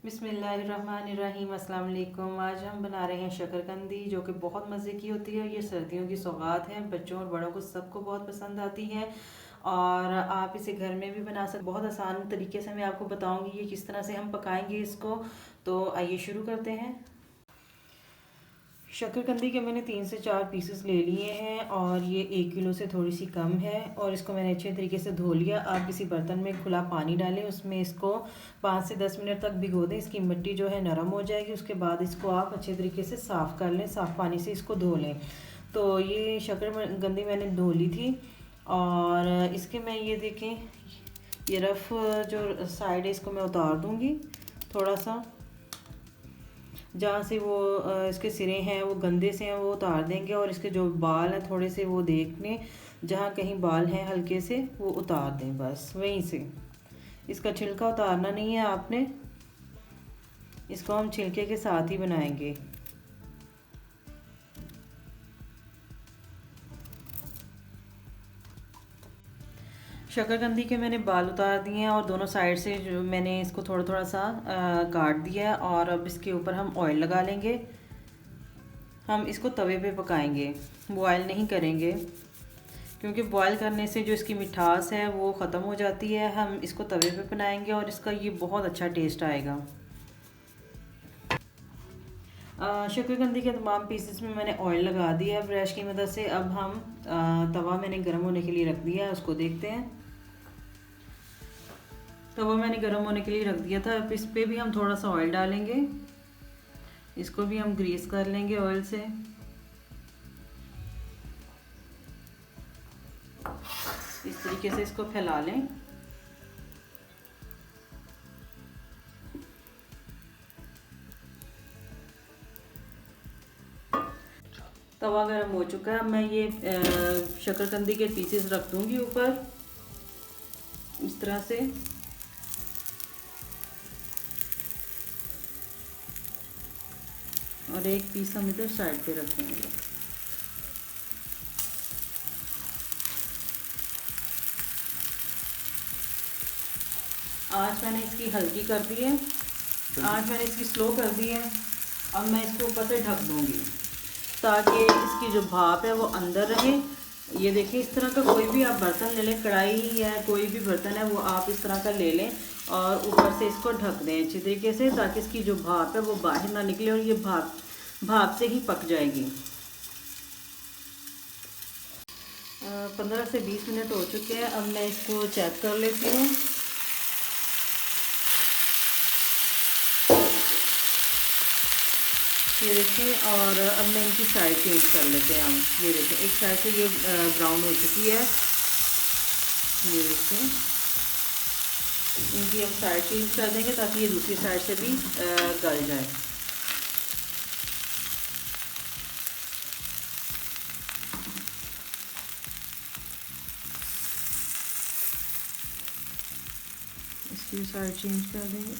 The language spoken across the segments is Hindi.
बिस्मिल्लाहिर्रहमानिर्रहीम। अस्सलाम वालेकुम। आज हम बना रहे हैं शकरकंदी, जो कि बहुत मज़े की होती है। ये सर्दियों की सौगात है, बच्चों और बड़ों को सबको बहुत पसंद आती है और आप इसे घर में भी बना सकते। बहुत आसान तरीके से मैं आपको बताऊंगी ये किस तरह से हम पकाएंगे इसको। तो आइए शुरू करते हैं। शकरकंदी के मैंने 3 से 4 पीसेस ले लिए हैं और ये 1 किलो से थोड़ी सी कम है और इसको मैंने अच्छे तरीके से धो लिया। आप किसी बर्तन में खुला पानी डालें, उसमें इसको 5 से 10 मिनट तक भिगो दें। इसकी मिट्टी जो है नरम हो जाएगी। उसके बाद इसको आप अच्छे तरीके से साफ़ कर लें, साफ़ पानी से इसको धो लें। तो ये शकरकंदी मैंने धो ली थी और इसके मैं ये देखें, ये रफ़ जो साइड है इसको मैं उतार दूँगी। थोड़ा सा जहाँ से वो इसके सिरे हैं वो गंदे से हैं वो उतार देंगे और इसके जो बाल हैं थोड़े से वो देख लें, जहाँ कहीं बाल हैं हल्के से वो उतार दें, बस वहीं से। इसका छिलका उतारना नहीं है आपने, इसको हम छिलके के साथ ही बनाएंगे। शकरकंदी के मैंने बाल उतार दिए हैं और दोनों साइड से जो मैंने इसको थोड़ा थोड़ा सा काट दिया है और अब इसके ऊपर हम ऑयल लगा लेंगे। हम इसको तवे पे पकाएंगे, बॉयल नहीं करेंगे, क्योंकि बॉयल करने से जो इसकी मिठास है वो ख़त्म हो जाती है। हम इसको तवे पे बनाएंगे और इसका ये बहुत अच्छा टेस्ट आएगा। शकरकंदी के तमाम पीसेस में मैंने ऑयल लगा दिया है ब्रश की मदद से। अब हम तवा मैंने गर्म होने के लिए रख दिया है, उसको देखते हैं। तवा मैंने गर्म होने के लिए रख दिया था। अब इस पर भी हम थोड़ा सा ऑयल डालेंगे, इसको भी हम ग्रीस कर लेंगे ऑयल से। इस तरीके से इसको फैला लें। तवा गर्म हो चुका है। मैं ये शकरकंदी के पीसेस रख दूंगी ऊपर इस तरह से। और एक पीस हम इधर साइड पे रख देंगे। आँच मैंने इसकी हल्की कर दी है, आँच मैंने इसकी स्लो कर दी है। अब मैं इसको ऊपर से ढक दूंगी ताकि इसकी जो भाप है वो अंदर रहे। ये देखिए, इस तरह का कोई भी आप बर्तन ले लें, कढ़ाई या कोई भी बर्तन है वो आप इस तरह का ले लें और ऊपर से इसको ढक दें अच्छी तरीके से, ताकि इसकी जो भाप है वो बाहर ना निकले और ये भाप से ही पक जाएगी। 15 से 20 मिनट हो चुके हैं। अब मैं इसको चेक कर लेती हूँ। ये देखें, और अब मैं इनकी साइड चेंज कर लेते हैं हम। ये देखें, एक साइड से ये ब्राउन हो चुकी है। ये देखें, इनकी हम साइड चेंज कर देंगे ताकि ये दूसरी साइड से भी गल जाए। इसकी साइड चेंज कर देंगे।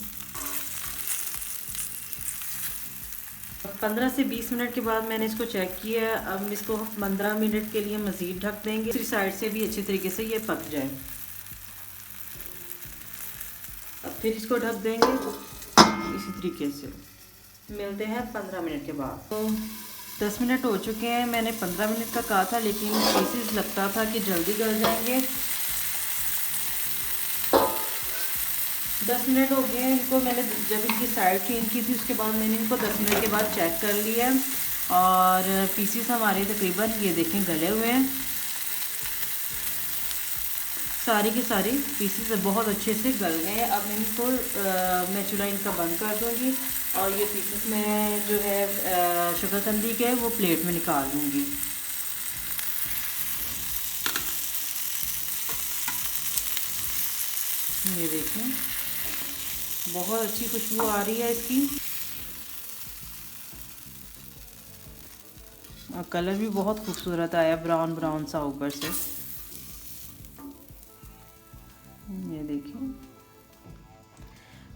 15 से 20 मिनट के बाद मैंने इसको चेक किया। अब इसको 15 मिनट के लिए मज़ीद ढक देंगे, दूसरी साइड से भी अच्छी तरीके से ये पक जाए। अब फिर इसको ढक देंगे इसी तरीके से। मिलते हैं 15 मिनट के बाद। तो 10 मिनट हो चुके हैं। मैंने 15 मिनट का कहा था, लेकिन पीसेस लगता था कि जल्दी गल जाएंगे। 10 मिनट हो गए हैं इनको। मैंने जब इनकी साइड चेंज की थी उसके बाद मैंने इनको 10 मिनट के बाद चेक कर लिया और पीसेस हमारे तकरीबन ये देखें गले हुए हैं। सारी की सारी पीसेस बहुत अच्छे से गल गए हैं। अब इनको मैं चूल्हा इनका बंद कर दूँगी और ये पीसेस मैं जो है शकरकंदी के वो प्लेट में निकाल लूँगी। ये देखें, बहुत अच्छी खुशबू आ रही है इसकी। और कलर भी बहुत खूबसूरत आया, ब्राउन ब्राउन सा ऊपर से। ये देखिए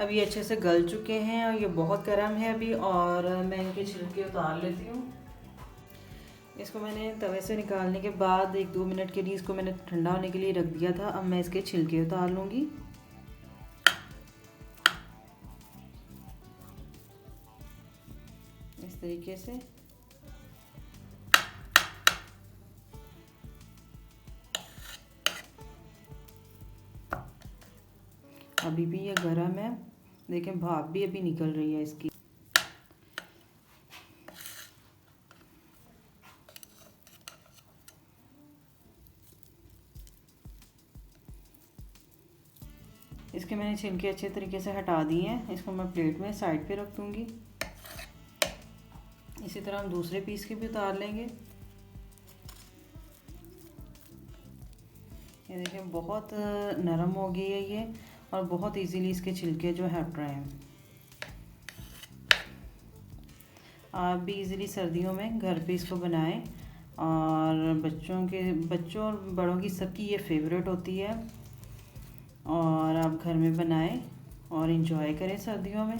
अब ये अच्छे से गल चुके हैं और ये बहुत गर्म है अभी, और मैं इनके छिलके उतार लेती हूँ। इसको मैंने तवे से निकालने के बाद 1-2 मिनट के लिए इसको मैंने ठंडा होने के लिए रख दिया था। अब मैं इसके छिलके उतार लूँगी। इस तरीके से अभी भी ये गर्म है, देखें भाप भी अभी निकल रही है इसकी। इसके मैंने छिलके अच्छे तरीके से हटा दिए हैं। इसको मैं प्लेट में साइड पे रख दूँगी। इसी तरह हम दूसरे पीस के भी उतार लेंगे। ये देखें बहुत नरम हो गई है ये, और बहुत इजीली इसके छिलके जो हट रहे हैं। आप भी इजीली सर्दियों में घर पे इसको बनाएं, और बच्चों और बड़ों की सबकी ये फेवरेट होती है, और आप घर में बनाएं और इन्जॉय करें सर्दियों में।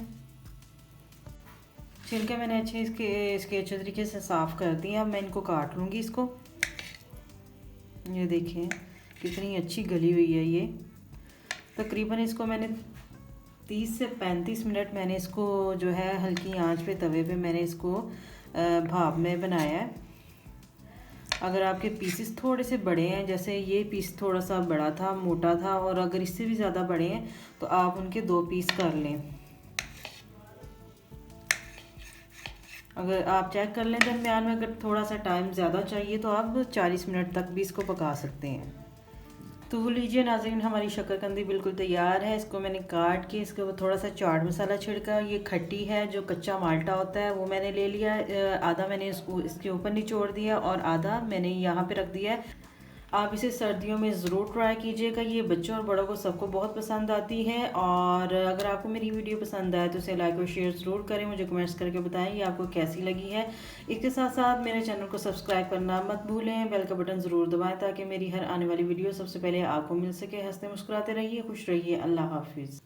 छिलके मैंने इसके अच्छे तरीके से साफ़ कर दिए। अब मैं इनको काट लूँगी इसको। ये देखें कितनी अच्छी गली हुई है ये। तकरीबन इसको मैंने 30 से 35 मिनट मैंने इसको जो है हल्की आंच पे तवे पे मैंने इसको भाप में बनाया है। अगर आपके पीसेस थोड़े से बड़े हैं, जैसे ये पीस थोड़ा सा बड़ा था, मोटा था, और अगर इससे भी ज़्यादा बड़े हैं तो आप उनके 2 पीस कर लें। अगर आप चेक कर लें दरमियान में, अगर थोड़ा सा टाइम ज़्यादा चाहिए तो आप 40 मिनट तक भी इसको पका सकते हैं। तो वो लीजिए नाज़रीन, हमारी शकरकंदी बिल्कुल तैयार है। इसको मैंने काट के इसके ऊपर थोड़ा सा चाट मसाला छिड़का। ये खट्टी है, जो कच्चा माल्टा होता है वो मैंने ले लिया। आधा मैंने इसके ऊपर निचोड़ दिया और आधा मैंने यहाँ पे रख दिया है। आप इसे सर्दियों में ज़रूर ट्राई कीजिएगा। ये बच्चों और बड़ों को सबको बहुत पसंद आती है। और अगर आपको मेरी वीडियो पसंद आए तो इसे लाइक और शेयर ज़रूर करें। मुझे कमेंट्स करके बताएं ये आपको कैसी लगी है। इसके साथ साथ मेरे चैनल को सब्सक्राइब करना मत भूलें। बेल का बटन ज़रूर दबाएं ताकि मेरी हर आने वाली वीडियो सबसे पहले आपको मिल सके। हंसते मुस्कुराते रहिए, खुश रहिए। अल्लाह हाफिज़।